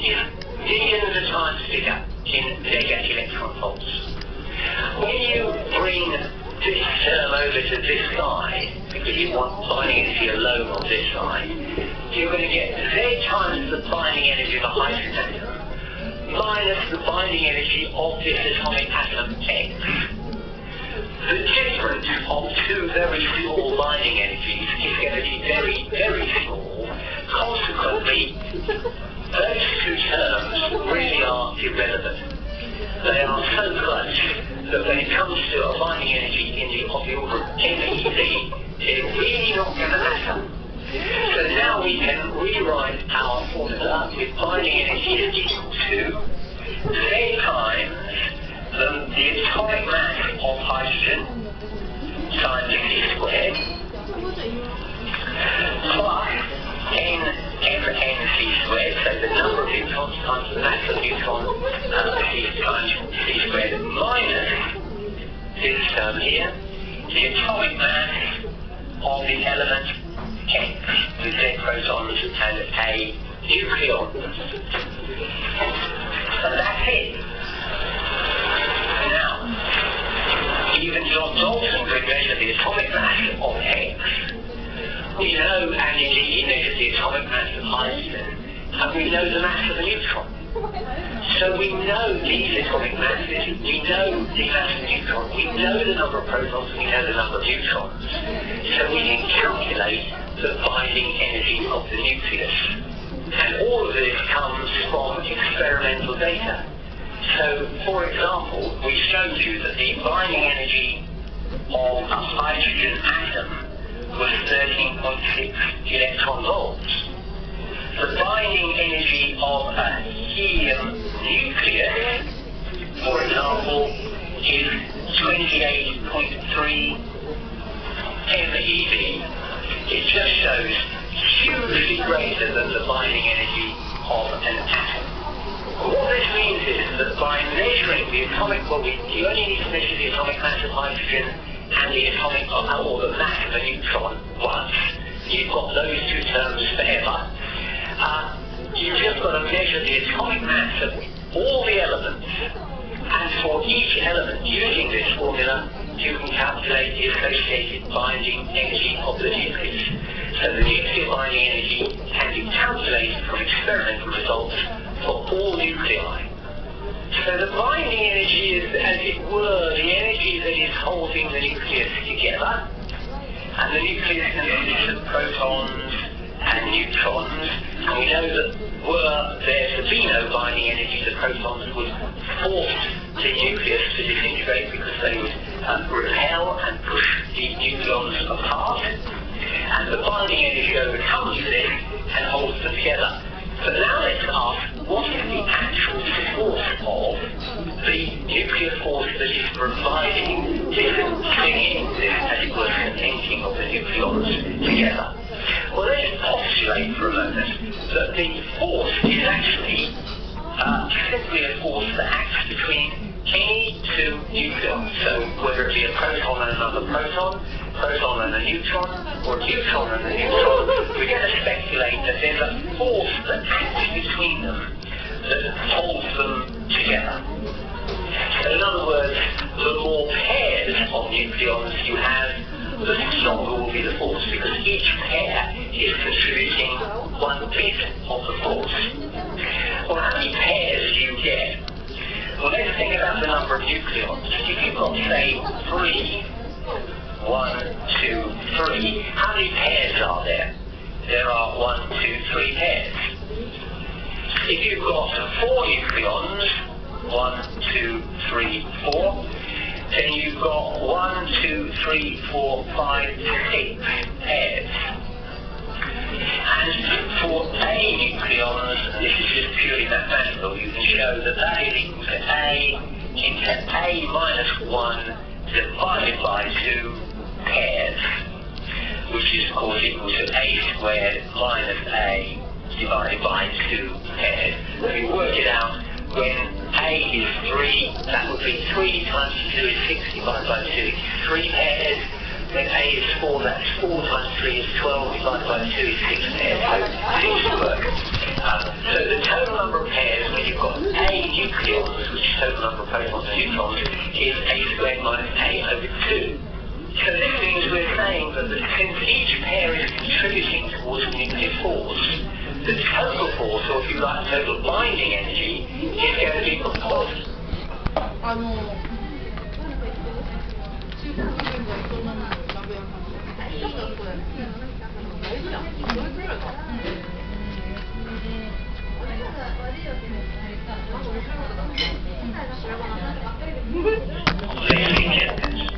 is millions of times bigger in Vega electron volts. When you bring this term over to this side, because you want binding energy alone on this side, you're going to get Z times the binding energy of a hydrogen atom minus the binding energy of this atomic atom X. The difference of two very small binding energies is going to be very, very small. Consequently, those two terms really are irrelevant. They are so close that when it comes to a binding energy of the order of MeV, it's really not going to matter. So now we can rewrite our formula with binding energy is equal to Z times the atomic mass of hydrogen times C squared plus NC squared, so the number of neutrons times the mass of neutron times C squared minus this term here, the atomic mass of the element X with Z protons and A nucleons. So that's it. Now, even John Dalton measured the atomic mass of X. We know, and indeed he measured the atomic mass of hydrogen, and we know the mass of a neutron. So we know these atomic masses, we know the mass of neutron, we know the number of protons, we know the number of neutrons. So we can calculate the binding energy of the nucleus. And all of this comes from experimental data. So, for example, we showed you that the binding energy of a hydrogen atom was 13.6 electron volts. The binding energy of a helium nucleus, for example, is 28.3 MeV. It just shows hugely greater than the binding energy of an atom. What this means is that by measuring the atomic, you only need to measure the atomic mass of hydrogen and the atomic, or the mass of a neutron once. You've got those two terms forever. You've just got to measure the atomic mass of all the elements, and for each element using this formula, you can calculate the associated binding energy of the nucleus. So the nuclear binding energy can be calculated from experimental results for all nuclei. So the binding energy is, as it were, the energy that is holding the nucleus together, and the nucleus consists of protons and neutrons, and we know that were there to be no binding energy, the protons would force the nucleus to disintegrate because they would repel and push the nucleons apart, and the binding energy overcomes this and holds them together. But now let's ask, what is the actual force of the nuclear force that is providing this thing, this, as it were, connecting of the nucleons together? Well, let's postulate for a moment that the force is actually simply a force that acts between any two nucleons. So whether it be a proton and another proton, proton and a neutron, or a neutron and a neutron, we're going to speculate that there's a force that acts between them that holds them together. So in other words, the more pairs of nucleons you have, the stronger will be the force, because each pair is contributing one bit of the force. Well, how many pairs do you get? Well, let's think about the number of nucleons. If you've got, say, 3, 1, 2, 3, how many pairs are there? There are 1, 2, 3 pairs. If you've got 4 nucleons, 1, 2, 3, 4, then you've got 1, 2, 3, 4, 5, 6 pairs. And for A nucleons, this is just purely mathematical, you can show that that is equal to A into A minus 1 divided by 2 pairs, which is of course equal to A squared minus A divided by 2 pairs. If you work it out, when A is 3, that would be 3 times 2 is 6 divided by 2 is 3 pairs. When A is 4, that's 4 times 3 is 12 divided by 2 is 6 pairs. So this works. So the total number of pairs nucleons, which is total number of protons and neutrons, is A squared minus A over 2. So this means we're saying that since each pair is contributing towards the nuclear force, the total force, or if you like, total binding energy, is going to be proportional.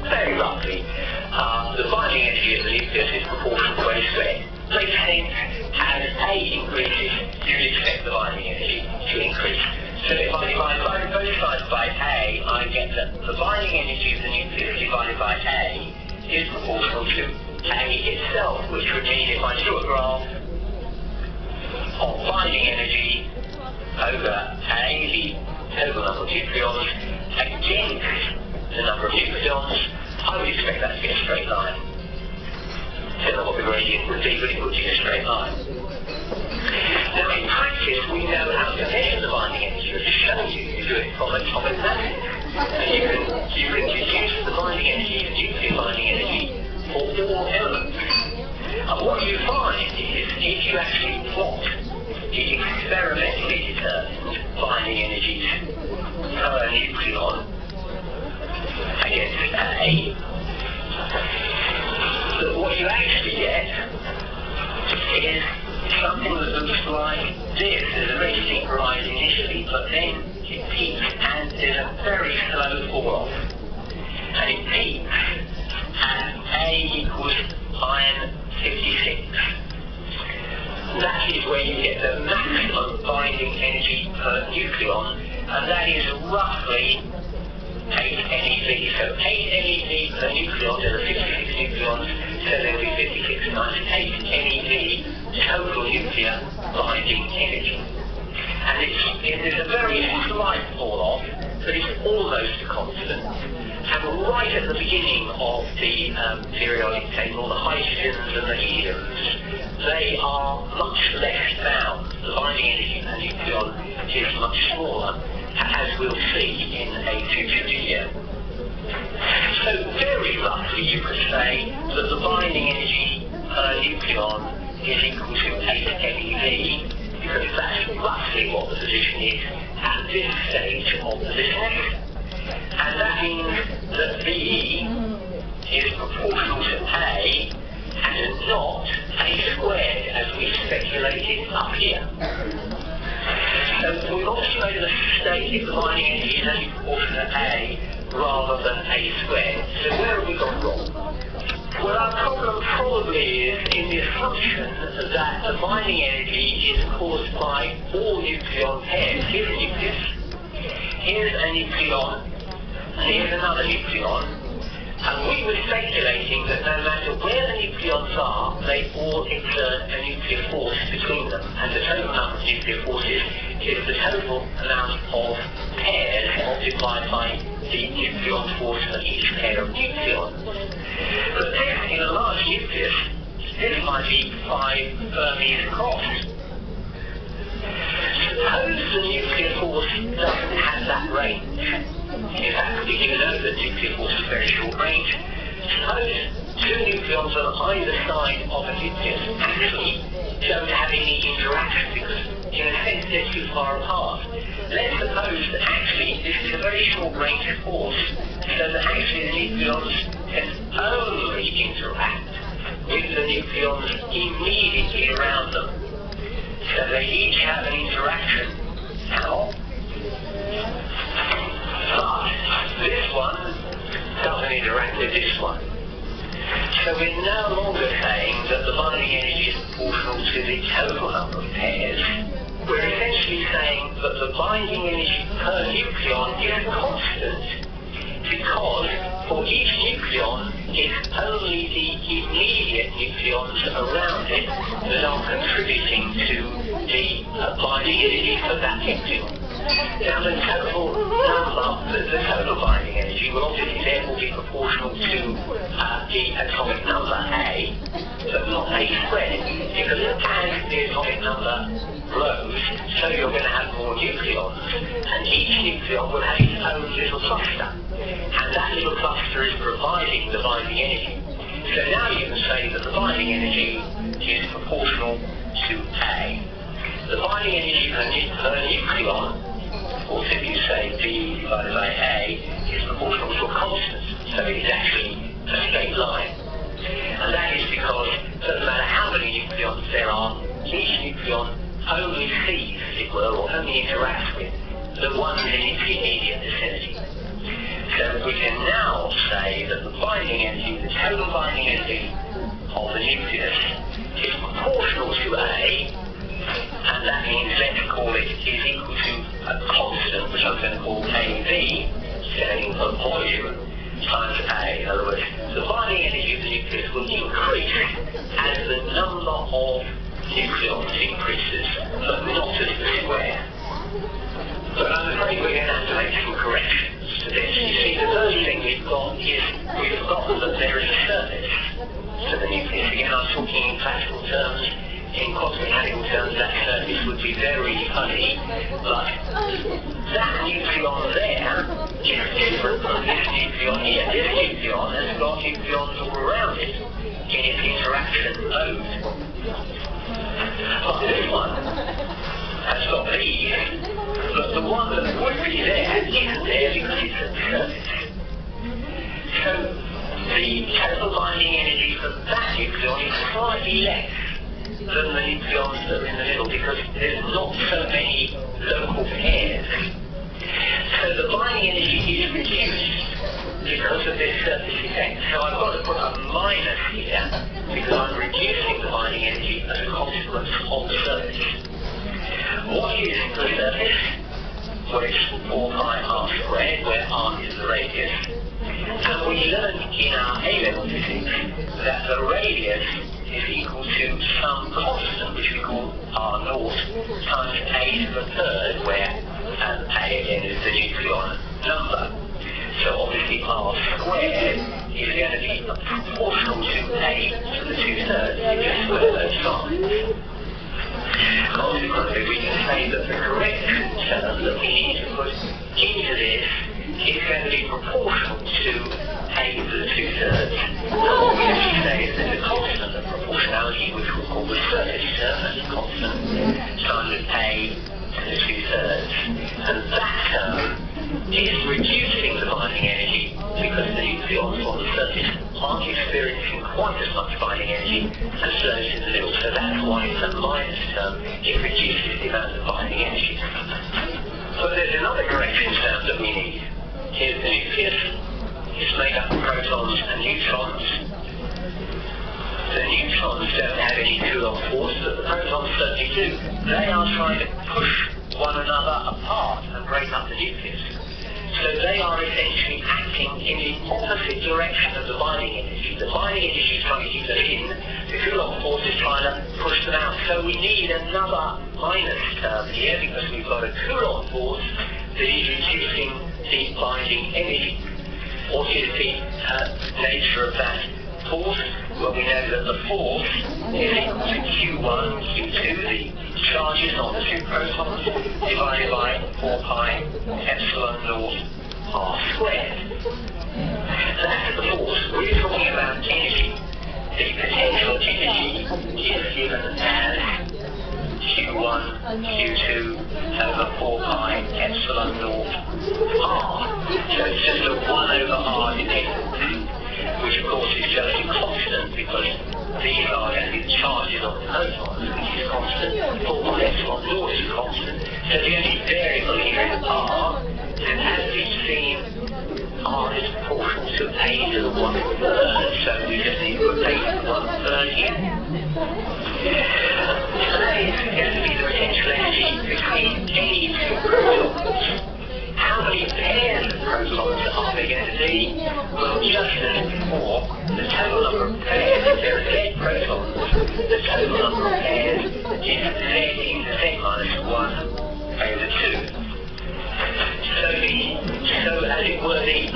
Very roughly, the binding energy of the nucleus is proportional to A squared. Makes sense. As A increases, you'd expect the binding energy to increase. So if I divide both sides by A, I get that the binding energy of the nucleus divided by A is proportional to A itself, which would mean if I drew a graph of binding energy over A, the total number of nucleons, against the number of nucleons, I would expect that to be a straight line. I don't know what the gradient would be, but it would be a straight line. Now in practice, we know how to measure the binding energy. As I showed you, you do it from atomic mass. And you can deduce the binding energy, the nuclear binding energy, for all elements. And what you find is, if you actually plot the experimentally determined binding energies per nucleon against A, that what you actually get is something that looks like this. There's a very steep rise initially, but then it peaks and there's a very slow fall off. And it peaks at A equals iron 56. That is where you get the maximum binding energy per nucleon, and that is roughly 8 MeV. So 8 MeV per nucleon, there are 56 nucleons, so there will be 56 times 8 MeV total nuclear binding energy. And there's a very slight fall off, but it's almost a constant. And right at the beginning of the periodic table, the hydrogens and the heliums, they are much less bound. The binding energy per nucleon is much smaller, as we'll see in a future video. So very roughly you could say that the binding energy per nucleon is equal to 8 MeV, because that's roughly what the position is at this stage of the disconnect. And that means that VE is proportional to A and not A squared, as we speculated up here. So we've obviously made a mistake if the binding energy is only proportional to A rather than A squared. So where have we gone wrong? Well, our problem probably is in the assumption that the binding energy is caused by all nucleon pairs. Here's a nucleus, here's a nucleon, and here's another nucleon. And we were speculating that no matter where the nucleons are, they all exert a nuclear force between them. And the total number of nuclear forces is the total amount of pairs multiplied by the nucleon force of each pair of nucleons. But then, in a large nucleus, this might be 5 Fermi's across. Suppose the nuclear force doesn't have that range. In fact, we do know that nuclear force is very short range. Suppose 2 nucleons on either side of a nucleus actually don't have any interaction because, in a sense, they're too far apart. Let's suppose that actually this is a very short range force, so that actually the nucleons can only interact with the nucleons immediately around them. So they each have an interaction. Now, but this one doesn't interact with this one. So we're no longer saying that the binding energy is proportional to the total number of pairs. We're essentially saying that the binding energy per nucleon is constant because for each nucleon it's only the immediate nucleons around it that are contributing to the binding energy for that nucleon. Now the total number, the total binding energy will obviously therefore be proportional to the atomic number A, but not A squared, because as the atomic number grows, so you're going to have more nucleons, and each nucleon will have its own little cluster, and that little cluster is providing the binding energy. So now you can say that the binding energy is proportional to A. The binding energy per nucleon, or if you say B divided by A, is proportional to a constant, so it is actually a straight line. And that is because it doesn't matter how many nucleons there are, each nucleon only sees, as it were, or only interacts with the ones in its immediate vicinity. So we can now say that the binding energy, the total binding energy of the nucleus is proportional to A, and that means let's call it is equal to a constant, which I'm going to call AB, standing for volume, times A. In other words, the binding energy of the nucleus will increase as the number of nucleons increases, but not as the square. But I'm afraid we're going to have to make some corrections to this. You see, the first thing we've got is we've forgotten that there is a surface to the nucleus. Again, I'm talking in classical terms. In quantum mechanical terms, that surface would be very funny, but that nucleon there is different from this nucleon here. This nucleon has got nucleons all around it in its interaction mode. But this one has got these, but the one that would be there isn't there because it's at the surface. So the total binding energy for that nucleon is slightly less than the nucleons that are in the middle because there's not so many local pairs. So the binding energy is reduced because of this surface effect. So I've got to put a minus here because I'm reducing the binding energy as a consequence of the surface. What is the surface? Well, it's 4 pi r squared, where r is the radius. And we learned in our A-level physics that the radius is equal to some constant, which we call r naught, times a to the third, where a again is the nucleon number. So obviously r squared is going to be proportional to a to the 2/3. You just square those signs. Consequently, we can say that the correct term that we need to put into this is going to be proportional to a to the 2/3. So what we actually say is there's a constant of proportionality, which we'll call the surface term as a constant, times a to the 2/3. And that term is reducing the binding energy because the nucleons on the surface aren't experiencing quite as much binding energy as those in the middle. So that's why it's a minus term. It reduces the amount of binding energy. But there's another correction term that we need. Here's the nucleus. It's made up of protons and neutrons. The neutrons don't have any Coulomb force, but the protons certainly do. They are trying to push one another apart and break up the nucleus. So they are essentially acting in the opposite direction of the binding energy. The binding energy is trying to keep them in, the Coulomb force is trying to push them out. So we need another minus term here because we've got a Coulomb force that is reducing the binding energy. What is the nature of that force? Well, we know that the force is equal to Q1, Q2, the charges on the two protons, divided by 4 pi epsilon naught r squared. That's the force. We're talking about energy. The potential energy is given as Q1, Q2 over 4 pi epsilon naught r. So it's just a 1 over r dependence, which of course is just a constant because these are going to be the charges of the protons, which is constant. 4 pi epsilon naught is constant. So the only variable here is r, and as we've seen, r is proportional to a to the 1/3, so we just need to put a to the 1/3 here. So that is going to be the potential energy between any two protons. How many pairs of protons are there going to be? Well, just as before, the total number of pairs, if there are Z protons, the total number of pairs is Z into Z minus 1 over 2. So as it were, the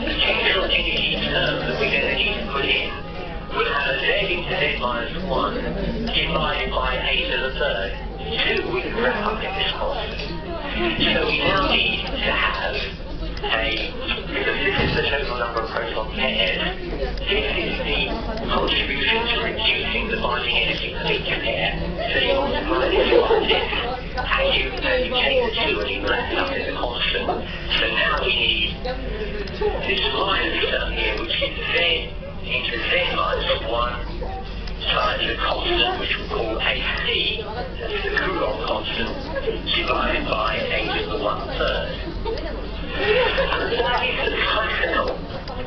potential energy term that we're going to need to put in will have a Z into Z minus 1 divided by a to the third. 2, we can wrap up in this constant. So we now need to have because this is the total number of proton pairs, this is the contribution to reducing the binding energy of each pair. So you multiply this by this, and you take the 2 and you wrap it up in the constant. So now we need this minus term here, which is Z into Z minus 1 times the constant, which we'll call AC, that's the Coulomb constant, divided by A to the 1/3. And that is the technical,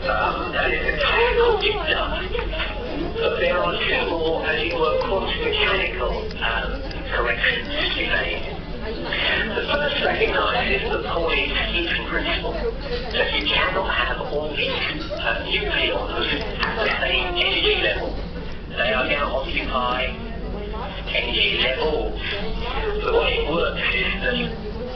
that is the technical done. But there are 2 more, as it were, quantum mechanical corrections to be made. The first recognises the Pauline's fusion principle, that you cannot have all these nucleons at the same energy level. They are now occupy energy levels. The way it works is that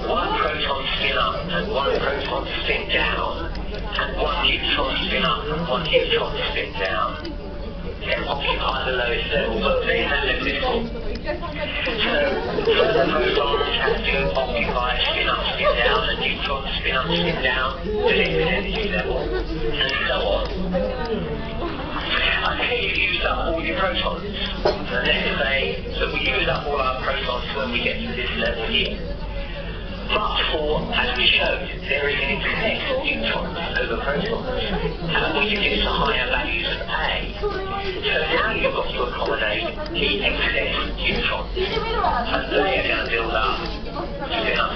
1 proton spin up and 1 proton spin down, and 1 neutron spin up and 1 neutron spin down. They occupy the lowest level, but they have a level. So further protons have to occupy spin up, spin down, and neutrons spin up, spin down to the energy level, and so on. Okay, you've used up all your protons. And let's say that we use up all our protons when we get to this level here. But for, as we showed, there is an excess of neutrons over protons, and we use the higher values of A. So now you've got to accommodate the excess neutrons, and they are going to build up,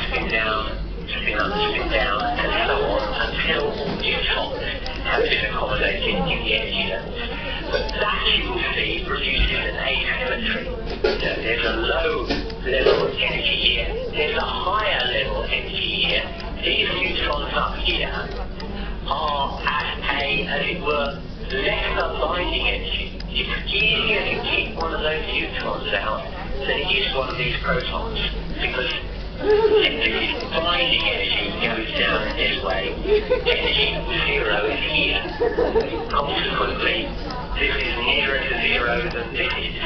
spin down, spin up, spin down, and so on, until all neutrons have been accommodated in the energy levels. But that, you will see, produces an asymmetry. So there's a low level of energy here, there's a higher level of energy here. These neutrons up here are at as it were, lesser binding energy. It's easier to keep one of those neutrons out than it is one of these protons, because the binding energy goes down this way. Energy 0 is here. Consequently, this is nearer to 0 than this is,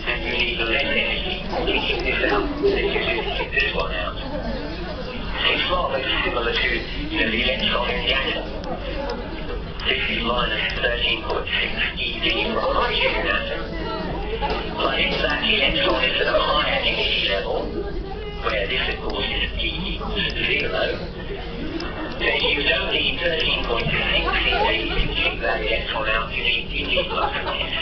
and you need less energy to keep this out than you do to keep this one out. It's rather similar to the electron in the atom. This is minus 13.6 eV for a hydrogen atom. But if that electron is at a higher energy level, where this of course is E equals 0, then you don't need 13.6 eV to keep that electron out, you need much less.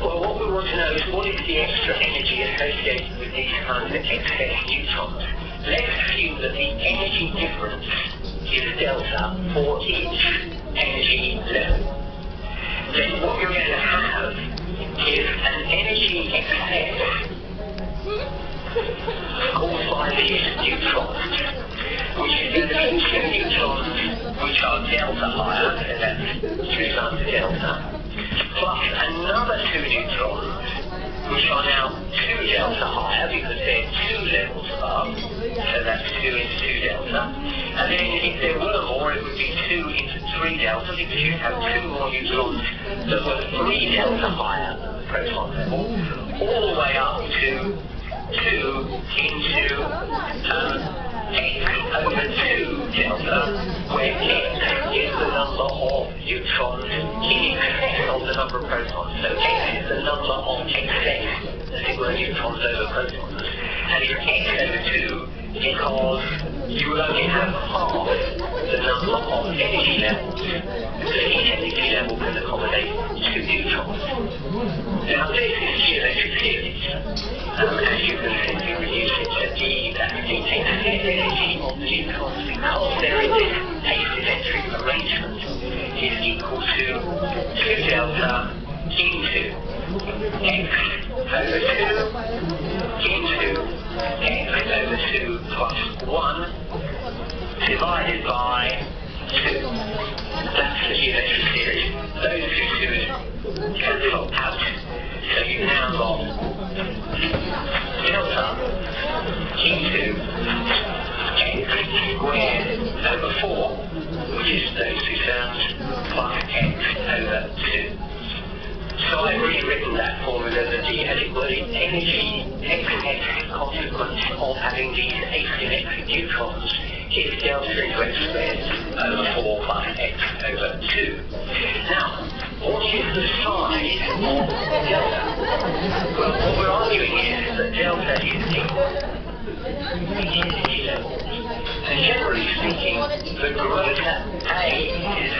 Well, what we want to know is what is the extra energy associated with these kinds of excess neutrons. Let's assume that the energy difference is delta for each energy level. Then what you're going to have is an energy excess caused by these neutrons, which is going to be 2 neutrons which are delta higher, so that's 2 times delta, plus another 2 neutrons which are now 2 delta higher because they're 2 levels above, so that's 2 into 2 delta. And then if there were more, it would be 2 into 3 delta because you'd have 2 more neutrons that were 3 delta higher than the proton level, all the way up to 2 into x over 2 delta, where x is the number of neutrons in excess of the number of protons. So x is the number of excess, as it were, neutrons over protons. And it's x over 2 because you will only have half the number of energy levels. So each energy level can accommodate 2 neutrons. Now this is geometric series. As you can see, we reduce it to D, that's the excess energy of the neutrons, because there is this asymmetric arrangement, is equal to 2 delta into x over 2 into x over 2 plus 1 divided by 2. That's the geometric series. Those 2 2's cancel out. So you've now got delta into x squared over 4, which is those 2 terms, plus x over 2. So I've rewritten that formula that the energy x consequence of having these asymmetric neutrons is delta into x squared over 4 plus x over 2. Now, what is the size of delta? Well, what we're arguing is that delta is equal to energy levels. And generally speaking, the greater A is